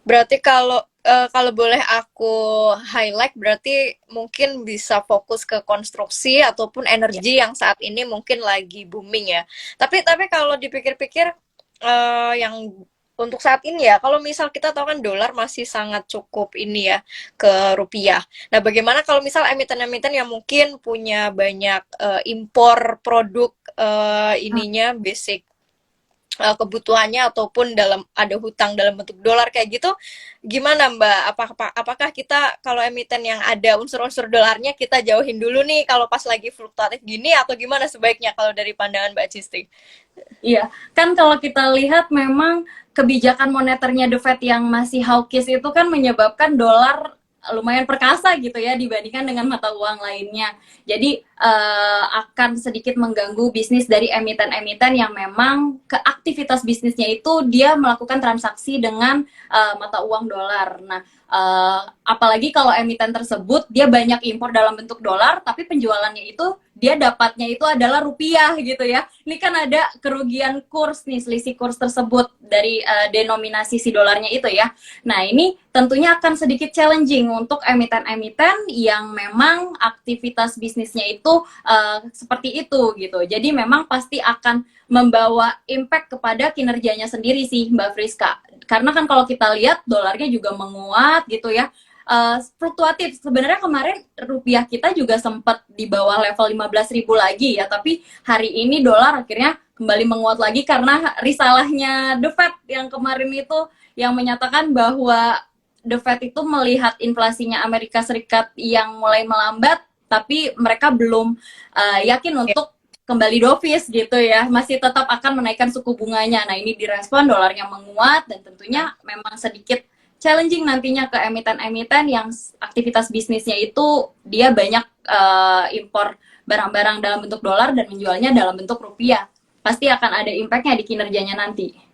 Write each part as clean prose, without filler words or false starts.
Berarti kalau boleh aku highlight, berarti mungkin bisa fokus ke konstruksi ataupun Ya. energi yang saat ini mungkin lagi booming ya. Tapi kalau dipikir-pikir, yang untuk saat ini ya, kalau misal kita tahu kan dolar masih sangat cukup ini ya ke rupiah. Nah, bagaimana kalau misal emiten-emiten yang mungkin punya banyak impor produk, ininya basic kebutuhannya ataupun dalam ada hutang dalam bentuk dolar kayak gitu, gimana Mbak? Apakah kita kalau emiten yang ada unsur-unsur dolarnya kita jauhin dulu nih kalau pas lagi fluktuatif gini, atau gimana sebaiknya kalau dari pandangan Mbak Cisti? Iya, kan kalau kita lihat memang kebijakan moneternya The Fed yang masih hawkish itu kan menyebabkan dolar lumayan perkasa gitu ya dibandingkan dengan mata uang lainnya. Jadi akan sedikit mengganggu bisnis dari emiten-emiten yang memang ke aktivitas bisnisnya itu dia melakukan transaksi dengan mata uang dolar. Nah, apalagi kalau emiten tersebut dia banyak impor dalam bentuk dolar, tapi penjualannya itu dia dapatnya itu adalah rupiah gitu ya. Ini kan ada kerugian kurs nih, selisih kurs tersebut dari denominasi si dolarnya itu ya. Nah, ini tentunya akan sedikit challenging untuk emiten-emiten yang memang aktivitas bisnisnya itu seperti itu gitu. Jadi memang pasti akan membawa impact kepada kinerjanya sendiri sih Mbak Friska. Karena kan kalau kita lihat dolarnya juga menguat gitu ya, fluktuatif. Sebenarnya kemarin rupiah kita juga sempat di bawah level 15.000 lagi ya, tapi hari ini dolar akhirnya kembali menguat lagi karena risalahnya The Fed yang kemarin itu yang menyatakan bahwa The Fed itu melihat inflasinya Amerika Serikat yang mulai melambat, tapi mereka belum yakin untuk kembali dovish gitu ya, masih tetap akan menaikkan suku bunganya. Nah, ini direspon dolarnya menguat dan tentunya memang sedikit challenging nantinya ke emiten-emiten yang aktivitas bisnisnya itu dia banyak impor barang-barang dalam bentuk dolar dan menjualnya dalam bentuk rupiah. Pasti akan ada impactnya di kinerjanya nanti.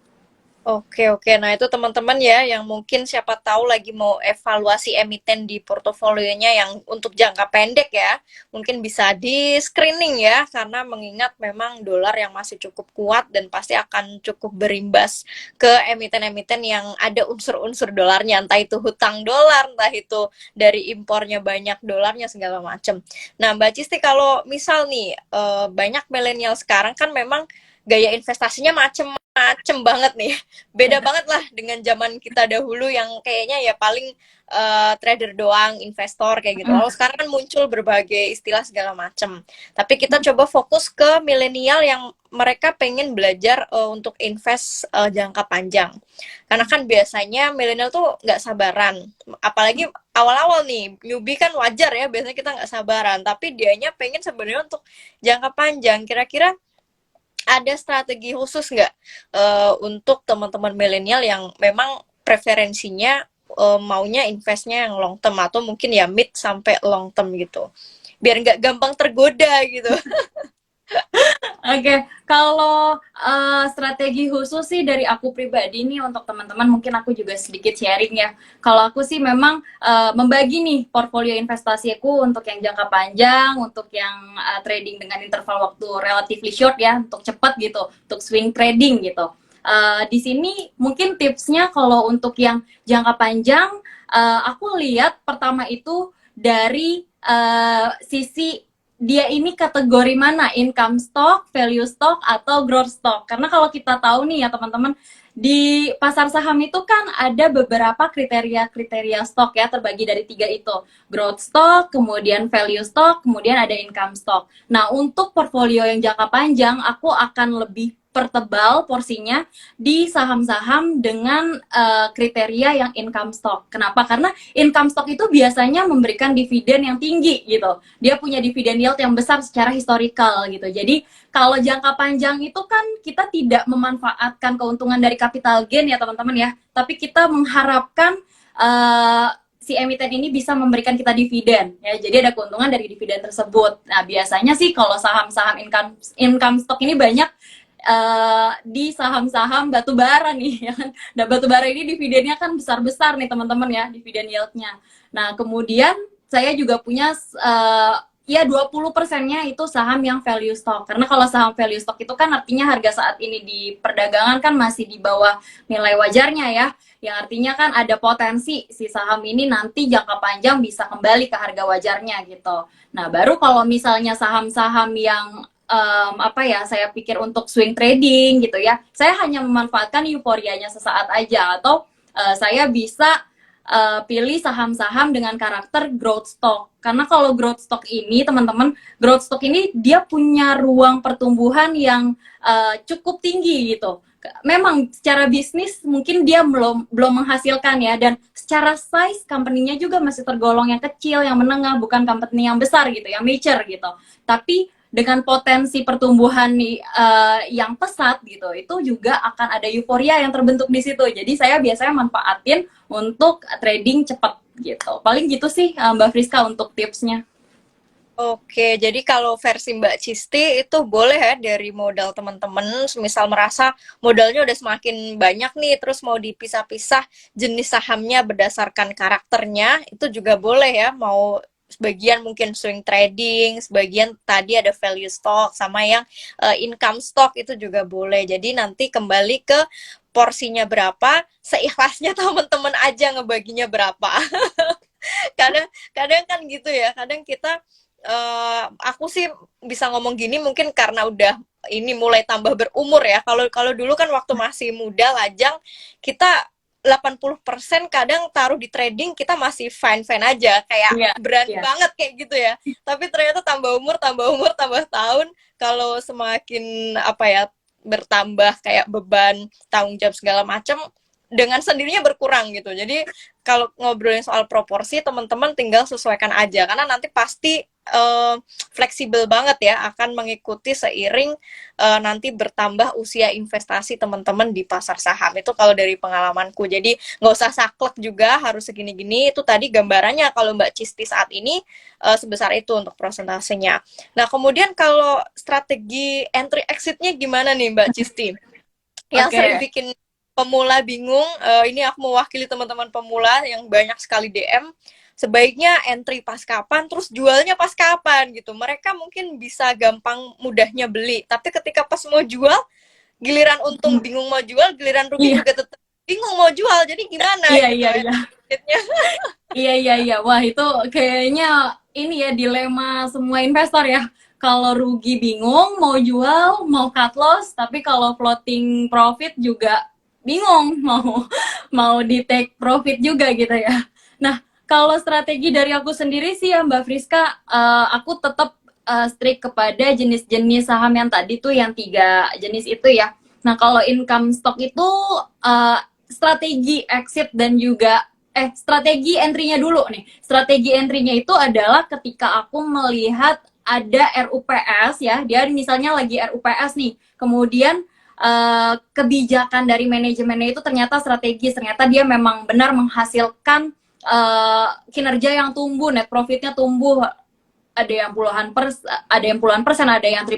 Oke, oke. Nah, itu teman-teman ya yang mungkin siapa tahu lagi mau evaluasi emiten di portofolionya yang untuk jangka pendek ya. Mungkin bisa di screening ya, karena mengingat memang dolar yang masih cukup kuat dan pasti akan cukup berimbas ke emiten-emiten yang ada unsur-unsur dolarnya, entah itu hutang dolar, entah itu dari impornya banyak dolarnya segala macam. Nah, Mbak Cisti, kalau misal nih banyak milenial sekarang kan memang gaya investasinya macem-macem banget nih, beda banget lah dengan zaman kita dahulu yang kayaknya ya paling trader doang, investor kayak gitu. Kalau sekarang kan muncul berbagai istilah segala macam. Tapi kita coba fokus ke milenial yang mereka pengen belajar untuk invest jangka panjang. Karena kan biasanya milenial tuh nggak sabaran. Apalagi awal-awal nih, newbie kan wajar ya, biasanya kita nggak sabaran. Tapi dianya pengen sebenarnya untuk jangka panjang. Kira-kira ada strategi khusus nggak untuk teman-teman milenial yang memang preferensinya maunya investnya yang long term atau mungkin ya mid sampai long term gitu, biar nggak gampang tergoda gitu. Oke, okay. Kalau strategi khusus sih dari aku pribadi nih untuk teman-teman mungkin aku juga sedikit sharing ya. Kalau aku sih memang membagi nih portfolio investasiku untuk yang jangka panjang, untuk yang trading dengan interval waktu relatively short ya, untuk cepat gitu, untuk swing trading gitu. Di sini mungkin tipsnya kalau untuk yang jangka panjang, aku lihat pertama itu dari sisi dia ini kategori mana, income stock, value stock, atau growth stock. Karena kalau kita tahu nih ya teman-teman, di pasar saham itu kan ada beberapa kriteria-kriteria stok ya, terbagi dari tiga itu. Growth stock, kemudian value stock, kemudian ada income stock. Nah, untuk portfolio yang jangka panjang, aku akan lebih pertebal porsinya di saham-saham dengan kriteria yang income stock. Kenapa? Karena income stock itu biasanya memberikan dividen yang tinggi gitu. Dia punya dividen yield yang besar secara historical gitu. Jadi kalau jangka panjang itu kan kita tidak memanfaatkan keuntungan dari capital gain ya teman-teman ya, tapi kita mengharapkan si emiten ini bisa memberikan kita dividen ya. Jadi ada keuntungan dari dividen tersebut. Nah, biasanya sih kalau saham-saham income income stock ini banyak di saham-saham batu bara nih ya kan. Nah, batu bara ini dividennya kan besar-besar nih teman-teman ya, dividen yieldnya. Nah, kemudian saya juga punya ya 20%-nya itu saham yang value stock. Karena kalau saham value stock itu kan artinya harga saat ini di perdagangan kan masih di bawah nilai wajarnya ya. Yang artinya kan ada potensi si saham ini nanti jangka panjang bisa kembali ke harga wajarnya gitu. Nah, baru kalau misalnya saham-saham yang apa ya, saya pikir untuk swing trading gitu ya, saya hanya memanfaatkan euforianya sesaat aja, atau saya bisa pilih saham-saham dengan karakter growth stock. Karena kalau growth stock ini, teman-teman, growth stock ini dia punya ruang pertumbuhan yang cukup tinggi gitu. Memang secara bisnis mungkin dia belum menghasilkan ya, dan secara size company-nya juga masih tergolong yang kecil, yang menengah, bukan company yang besar gitu, yang mature gitu. Tapi dengan potensi pertumbuhan yang pesat gitu, itu juga akan ada euforia yang terbentuk di situ. Jadi saya biasanya manfaatin untuk trading cepat gitu. Paling gitu sih Mbak Friska untuk tipsnya. Oke, jadi kalau versi Mbak Cisti itu boleh ya dari modal teman-teman, misal merasa modalnya udah semakin banyak nih, terus mau dipisah-pisah jenis sahamnya berdasarkan karakternya, itu juga boleh ya, mau sebagian mungkin swing trading, sebagian tadi ada value stock, sama yang income stock itu juga boleh. Jadi nanti kembali ke porsinya berapa, seikhlasnya teman-teman aja ngebaginya berapa. kadang kadang kan gitu ya, kadang kita aku sih bisa ngomong gini mungkin karena udah ini mulai tambah berumur ya. Kalau kalau dulu kan waktu masih muda lajang, kita 80% kadang taruh di trading kita masih fine-fine aja, kayak Iya, berani iya. banget kayak gitu ya. Tapi ternyata tambah umur, tambah tahun, kalau semakin apa ya, bertambah kayak beban, tanggung jawab segala macam, dengan sendirinya berkurang gitu. Jadi kalau ngobrolin soal proporsi, teman-teman tinggal sesuaikan aja, karena nanti pasti fleksibel banget ya, akan mengikuti seiring nanti bertambah usia investasi teman-teman di pasar saham. Itu kalau dari pengalamanku. Jadi nggak usah saklek juga harus segini-gini. Itu tadi gambarannya kalau Mbak Cisti saat ini sebesar itu untuk prosentasenya. Nah, kemudian kalau strategi entry exit-nya gimana nih Mbak Cisti? Yang sering Oke. bikin pemula bingung, ini aku mewakili teman-teman pemula yang banyak sekali DM, sebaiknya entry pas kapan, terus jualnya pas kapan gitu. Mereka mungkin bisa gampang mudahnya beli, tapi ketika pas mau jual, giliran untung bingung mau jual, giliran rugi Iya, juga tetap bingung mau jual. Jadi gimana iya, gitu iya, ya? iya. Iya, iya, iya. Wah, itu kayaknya ini ya dilema semua investor ya. Kalau rugi bingung, mau jual, mau cut loss, tapi kalau floating profit juga bingung, mau di take profit juga gitu ya. Nah, kalau strategi dari aku sendiri sih ya Mbak Friska, aku tetap strict kepada jenis-jenis saham yang tadi tuh, yang 3 jenis itu ya. Nah, kalau income stock itu uh, strategi exit dan juga strategi entry-nya dulu nih. Strategi entry-nya itu adalah ketika aku melihat ada RUPS ya, dia misalnya lagi RUPS nih, kemudian kebijakan dari manajemennya itu ternyata strategis, ternyata dia memang benar menghasilkan kinerja yang tumbuh, net profitnya tumbuh, ada yang puluhan persen, ada yang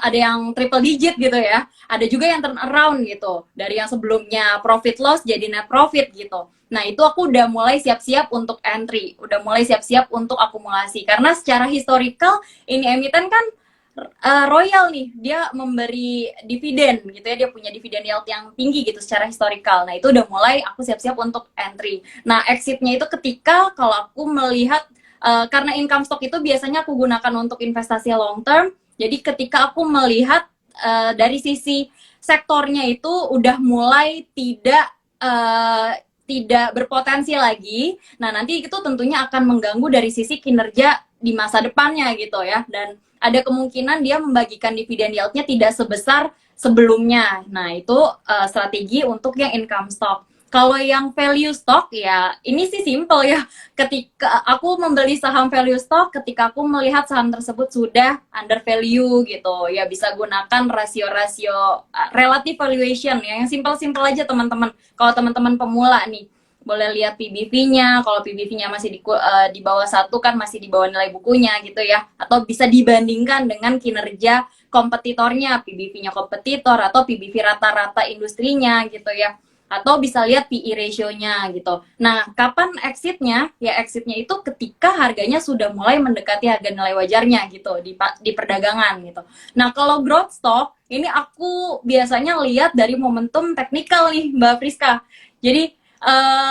ada yang triple digit gitu ya, ada juga yang turn around gitu, dari yang sebelumnya profit loss jadi net profit gitu. Nah, itu aku udah mulai siap-siap untuk entry, udah mulai siap-siap untuk akumulasi, karena secara historical ini emiten kan royal nih, dia memberi dividen gitu ya, dia punya dividen yield yang tinggi gitu secara historical. Nah, itu udah mulai aku siap-siap untuk entry. Nah, exitnya itu ketika kalau aku melihat karena income stock itu biasanya aku gunakan untuk investasi long term. Jadi ketika aku melihat dari sisi sektornya itu udah mulai tidak berpotensi lagi. Nah, nanti itu tentunya akan mengganggu dari sisi kinerja di masa depannya gitu ya. Dan ada kemungkinan dia membagikan dividen yield-nya tidak sebesar sebelumnya. Nah, itu strategi untuk yang income stock. Kalau yang value stock ya, ini sih simple ya. Ketika aku membeli saham value stock, ketika aku melihat saham tersebut sudah under value gitu, ya bisa gunakan rasio-rasio relative valuation ya, yang simple-simple aja teman-teman. Kalau teman-teman pemula nih, boleh lihat PBV-nya. Kalau PBV-nya masih di bawah 1 kan masih di bawah nilai bukunya gitu ya. Atau bisa dibandingkan dengan kinerja kompetitornya, PBV-nya kompetitor atau PBV rata-rata industrinya gitu ya. atau bisa lihat PE ratio-nya gitu. Nah, kapan exitnya? Ya exitnya itu ketika harganya sudah mulai mendekati harga nilai wajarnya gitu di perdagangan gitu. Nah, kalau growth stock ini aku biasanya lihat dari momentum teknikal nih, Mbak Friska. Jadi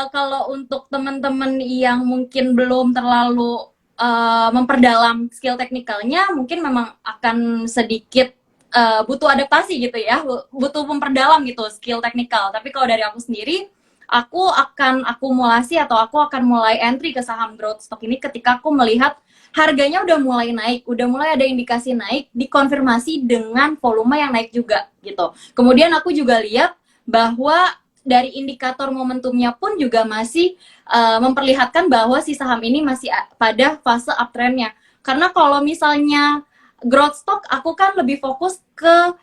kalau untuk teman-teman yang mungkin belum terlalu memperdalam skill teknikalnya, mungkin memang akan sedikit butuh adaptasi gitu ya, butuh memperdalam gitu skill teknikal. Tapi kalau dari aku sendiri, aku akan akumulasi atau aku akan mulai entry ke saham growth stock ini ketika aku melihat harganya udah mulai naik, udah mulai ada indikasi naik, dikonfirmasi dengan volume yang naik juga gitu. Kemudian aku juga lihat bahwa dari indikator momentumnya pun juga masih memperlihatkan bahwa si saham ini masih pada fase uptrendnya. Karena kalau misalnya growth stock, aku kan lebih fokus ke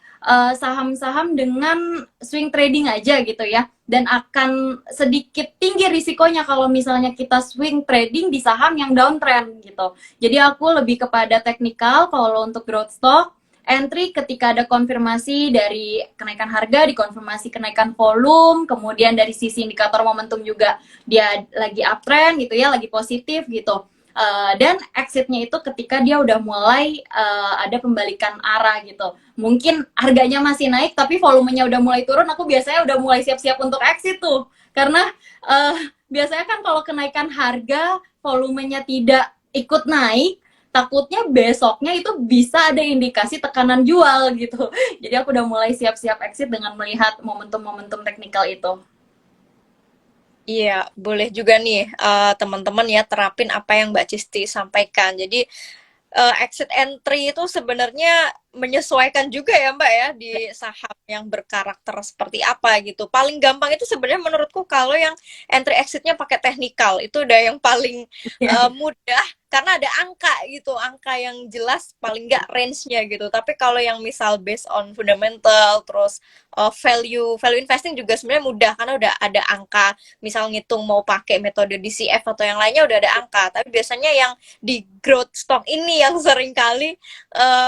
saham-saham dengan swing trading aja gitu ya, dan akan sedikit tinggi risikonya kalau misalnya kita swing trading di saham yang downtrend gitu. Jadi aku lebih kepada teknikal kalau untuk growth stock, entry ketika ada konfirmasi dari kenaikan harga, dikonfirmasi kenaikan volume, kemudian dari sisi indikator momentum juga dia lagi uptrend gitu ya, lagi positif gitu. Dan exitnya itu ketika dia udah mulai ada pembalikan arah gitu. Mungkin harganya masih naik tapi volumenya udah mulai turun, aku biasanya udah mulai siap-siap untuk exit tuh. Karena biasanya kan kalau kenaikan harga volumenya tidak ikut naik, takutnya besoknya itu bisa ada indikasi tekanan jual gitu. Jadi aku udah mulai siap-siap exit dengan melihat momentum-momentum teknikal itu. Iya, boleh juga nih teman-teman ya terapin apa yang Mbak Cisti sampaikan. Jadi exit entry itu sebenarnya menyesuaikan juga ya Mbak ya di saham yang berkarakter seperti apa gitu. Paling gampang itu sebenarnya menurutku kalau yang entry exitnya pakai teknikal itu udah yang paling mudah karena ada angka gitu, angka yang jelas paling nggak range-nya gitu. Tapi kalau yang misal based on fundamental terus value value investing juga sebenarnya mudah karena udah ada angka. Misal ngitung mau pakai metode DCF atau yang lainnya udah ada angka. Tapi biasanya yang di growth stock ini yang sering kali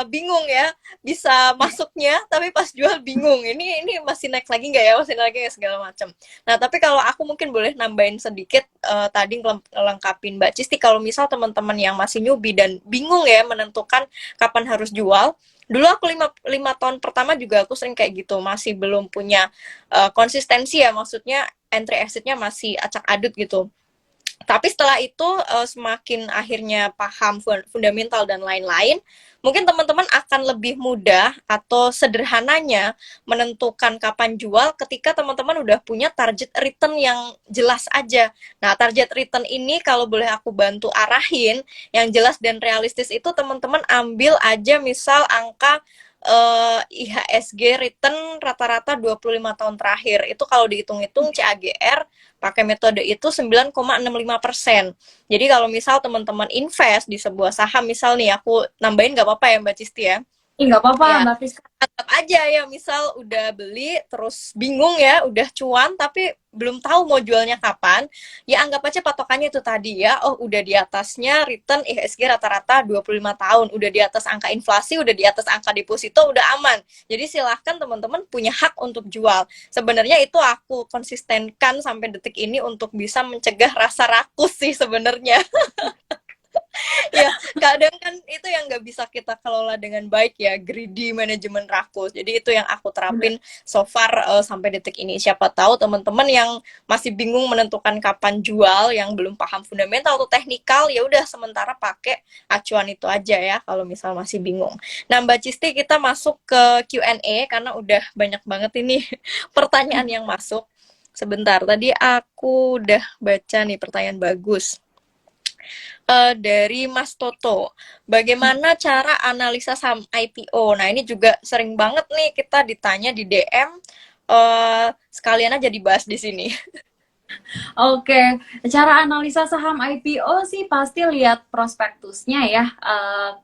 bingung ya bisa masuknya tapi pas jual bingung ini masih naik lagi nggak ya masih naik lagi nggak segala macam. Nah tapi kalau aku mungkin boleh nambahin sedikit tadi lengkapin Mbak Cisti kalau misal teman-teman yang masih newbie dan bingung ya menentukan kapan harus jual. Dulu aku 5 tahun pertama juga aku sering kayak gitu masih belum punya konsistensi ya maksudnya entry exitnya masih acak adut gitu. Tapi setelah itu semakin akhirnya paham fundamental dan lain-lain, mungkin teman-teman akan lebih mudah atau sederhananya menentukan kapan jual ketika teman-teman udah punya target return yang jelas aja. Nah, target return ini kalau boleh aku bantu arahin, yang jelas dan realistis itu teman-teman ambil aja misal angka IHSG return rata-rata 25 tahun terakhir. Itu kalau dihitung-hitung CAGR pakai metode itu 9,65%. Jadi kalau misal teman-teman invest di sebuah saham, misal nih aku nambahin nggak apa-apa ya Mbak Cisti ya? Ih, nggak apa-apa, Ya, Mbak Friska. anggap aja ya misal udah beli terus bingung ya udah cuan tapi belum tahu mau jualnya kapan ya anggap aja patokannya itu tadi ya oh udah di atasnya return IHSG rata-rata 25 tahun udah di atas angka inflasi udah di atas angka deposito udah aman jadi silahkan teman-teman punya hak untuk jual sebenarnya itu aku konsistenkan sampai detik ini untuk bisa mencegah rasa rakus sih sebenarnya. Ya kadang kan itu yang nggak bisa kita kelola dengan baik ya greedy manajemen rakus jadi itu yang aku terapin so far sampai detik ini siapa tahu teman-teman yang masih bingung menentukan kapan jual yang belum paham fundamental atau teknikal ya udah sementara pakai acuan itu aja ya kalau misal masih bingung. Nah Mbak Cisti kita masuk ke Q&A karena udah banyak banget ini pertanyaan yang masuk. Sebentar tadi aku udah baca nih pertanyaan bagus. Dari Mas Toto, bagaimana cara analisa saham IPO? Nah, ini juga sering banget nih kita ditanya di DM, sekalian aja dibahas di sini. Oke, cara analisa saham IPO sih pasti lihat prospektusnya ya,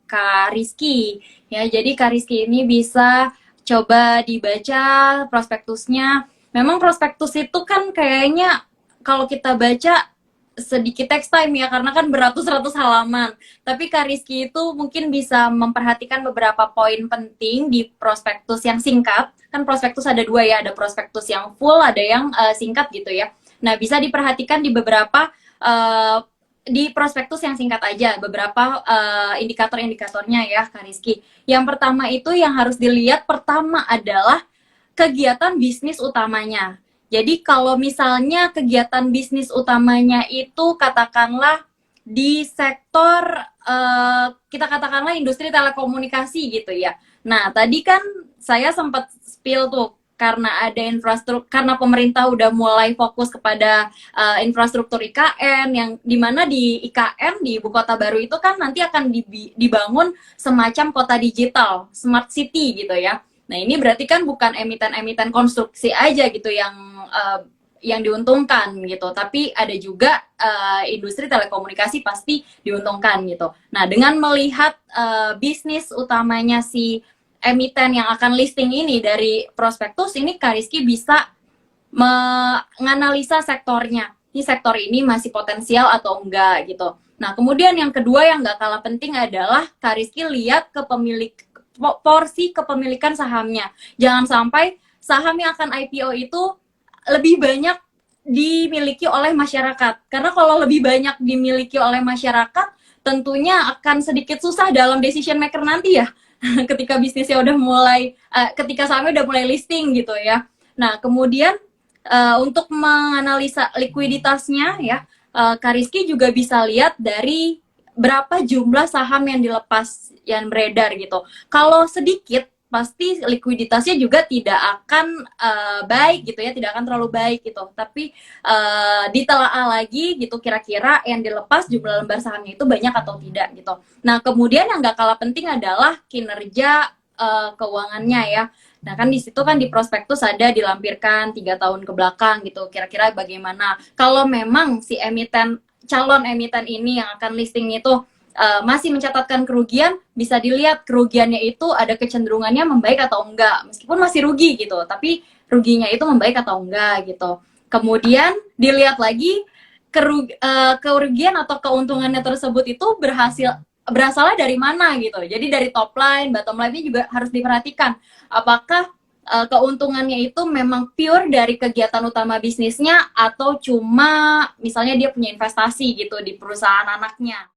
Kak Rizky. Ya, jadi Kak Rizky ini bisa coba dibaca prospektusnya. Memang prospektus itu kan kayaknya kalau kita baca sedikit text time ya, karena kan beratus-ratus halaman. Tapi Kak Rizky itu mungkin bisa memperhatikan beberapa poin penting di prospektus yang singkat kan prospektus ada dua ya, ada prospektus yang full, ada yang singkat gitu ya. Nah, bisa diperhatikan di beberapa di prospektus yang singkat aja beberapa indikator-indikatornya ya Kak Rizky. Yang pertama itu yang harus dilihat pertama adalah kegiatan bisnis utamanya. Jadi kalau misalnya kegiatan bisnis utamanya itu katakanlah di sektor kita katakanlah industri telekomunikasi gitu ya. Nah, tadi kan saya sempat spill tuh karena ada infrastruktur, karena pemerintah udah mulai fokus kepada infrastruktur IKN, yang dimana di IKN di ibu kota baru itu kan nanti akan dibangun semacam kota digital, smart city gitu ya. Nah, ini berarti kan bukan emiten-emiten konstruksi aja gitu yang diuntungkan gitu, tapi ada juga industri telekomunikasi pasti diuntungkan gitu. Nah, dengan melihat bisnis utamanya si emiten yang akan listing ini dari prospektus ini, Kak Rizky bisa menganalisa sektornya. Ini sektor ini masih potensial atau enggak gitu. Nah, kemudian yang kedua yang nggak kalah penting adalah Kak Rizky lihat ke porsi kepemilikan sahamnya. Jangan sampai saham yang akan IPO itu lebih banyak dimiliki oleh masyarakat. Karena kalau lebih banyak dimiliki oleh masyarakat, tentunya akan sedikit susah dalam decision maker nanti ya. Ketika bisnisnya udah mulai, ketika sahamnya udah mulai listing gitu ya. Nah, kemudian untuk menganalisa likuiditasnya ya, Kak Rizky juga bisa lihat dari berapa jumlah saham yang dilepas, yang beredar gitu. Kalau sedikit, pasti likuiditasnya juga tidak akan baik gitu ya, tidak akan terlalu baik gitu. Tapi ditelaah lagi gitu kira-kira yang dilepas jumlah lembar sahamnya itu banyak atau tidak gitu. Nah, kemudian yang gak kalah penting adalah kinerja keuangannya ya. Nah, kan di situ kan di prospektus ada dilampirkan 3 tahun ke belakang gitu. Kira-kira bagaimana? Kalau memang si calon emiten ini yang akan listing itu masih mencatatkan kerugian, bisa dilihat kerugiannya itu ada kecenderungannya membaik atau enggak. Meskipun masih rugi gitu, tapi ruginya itu membaik atau enggak gitu. Kemudian dilihat lagi kerugian atau keuntungannya tersebut itu berasalnya dari mana gitu. Jadi dari top line, bottom line-nya juga harus diperhatikan. Apakah keuntungannya itu memang pure dari kegiatan utama bisnisnya atau cuma misalnya dia punya investasi gitu di perusahaan anaknya.